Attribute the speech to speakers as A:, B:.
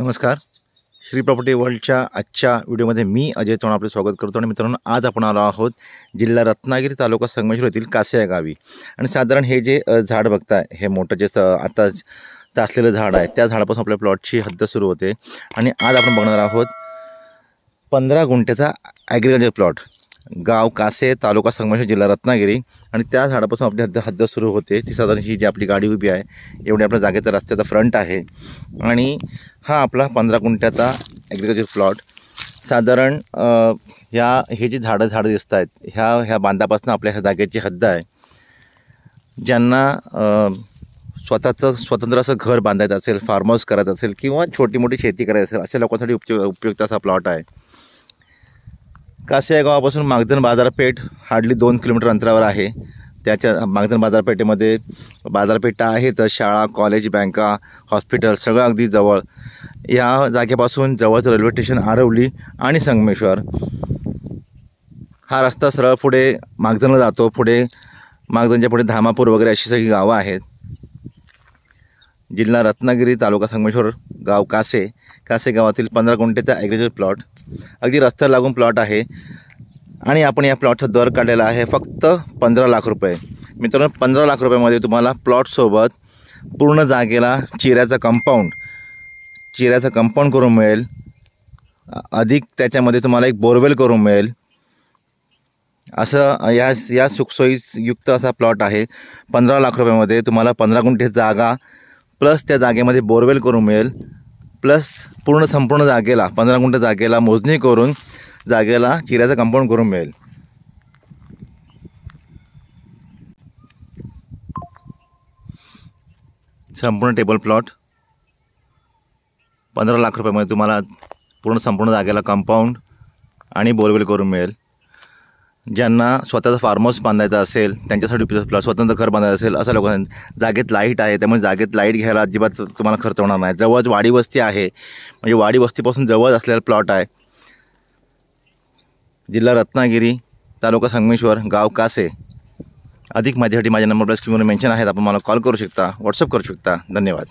A: नमस्कार. श्री प्रॉपर्टी वर्ल्डच्या आजच्या व्हिडिओमध्ये मी अजय चव्हाण आपले स्वागत करतो. आणि मित्रांनो, आज आपण आलो आहोत जिल्हा रत्नागिरी, तालुका संगमेश्वर येथील कासे या गावी. आणि साधारण हे जे झाड बघताय, हे मोठं जे आता तासलेलं झाड आहे, त्या झाडापासून आपल्या प्लॉटची हद्द सुरू होते. आणि आज आपण बघणार आहोत 15 गुंठ्याचा ॲग्रिकल्चर प्लॉट, गाव कासे, तालुका संगमेश्वर, जिल्हा रत्नागिरी. आणि त्या झाडापासून आपली हद्द सुरू होते. ती साधारण ही जी आपली गाडी उभी आहे, एवढी आपल्या जागेचा रस्त्याचा फ्रंट आहे. आणि हा आपला 15 गुंठ्याचा ॲग्रिकल्चर प्लॉट. साधारण हे जे झाडं दिसत आहेत, ह्या बांधापासून आपल्या ह्या जागेची हद्द आहे. ज्यांना स्वतंत्र असं घर बांधायचं असेल, फार्म हाऊस करायचं असेल, किंवा छोटी मोठी शेती करायची असेल, अशा लोकांसाठी उपयुक्त असा प्लॉट आहे. कासे या गावापासून मागधन बाजारपेठ हार्डली 2 किलोमीटर अंतरावर आहे. त्याच्या मागधन बाजारपेठेमध्ये बाजारपेठा आहेत, शाळा, कॉलेज, बँका, हॉस्पिटल सगळं अगदी जवळ. या जागेपासून जवळच रेल्वे स्टेशन आरवली आणि संगमेश्वर. हा रस्ता सरळ पुढे मागधनला जातो. पुढे मागधनच्या पुढे धामापूर वगैरे अशी सगळी गावं आहेत. जिल्हा रत्नागिरी, तालुका संगमेश्वर, गाव कासे. कासे गावातील 15 गुंठेचा ॲग्रिकल्चर प्लॉट, अगदी रस्त्याला लागून प्लॉट आहे. आणि आपण या प्लॉटचा दर काढलेला आहे फक्त 15 लाख रुपये. मित्रांनो, 15 लाख रुपयामध्ये तुम्हाला प्लॉटसोबत पूर्ण जागेला चिऱ्याचं कंपाऊंड करून मिळेल. अधिक त्याच्यामध्ये तुम्हाला एक बोरवेल करून मिळेल. असं या सुखसोयीयुक्त असा प्लॉट आहे. 15 लाख रुपयामध्ये तुम्हाला 15 गुंठे जागा प्लस त्या जागेमध्ये बोरवेल करून मिळेल. प्लस संपूर्ण जागेला 15 गुंठे जागेला मोजणी करून जागेला चिऱ्याचं कंपाऊंड करून मिळेल. संपूर्ण टेबल प्लॉट 15 लाख रुपयामध्ये तुम्हाला संपूर्ण जागेला कंपाऊंड आणि बोरवेल करून मिळेल. ज्यांना स्वतःचा फार्म हाऊस बांधायचा असेल, त्यांच्यासाठी स्वतंत्र घर बांधायचं असेल, अशा लोकांना जागेत लाईट आहे, त्यामुळे जागेत लाईट घ्यायला अजिबात तुम्हाला खर्च होणार नाही. जवळच वाडी वस्ती आहे, म्हणजे वाडी वस्तीपासून जवळ असलेला प्लॉट आहे. जिल्हा रत्नागिरी, तालुका संगमेश्वर, गाव कासे. अधिक माहितीसाठी माझ्या नंबर प्लस स्क्रीनवर मेन्शन आहेत. आपण मला कॉल करू शकता, व्हॉट्सअप करू शकता. धन्यवाद.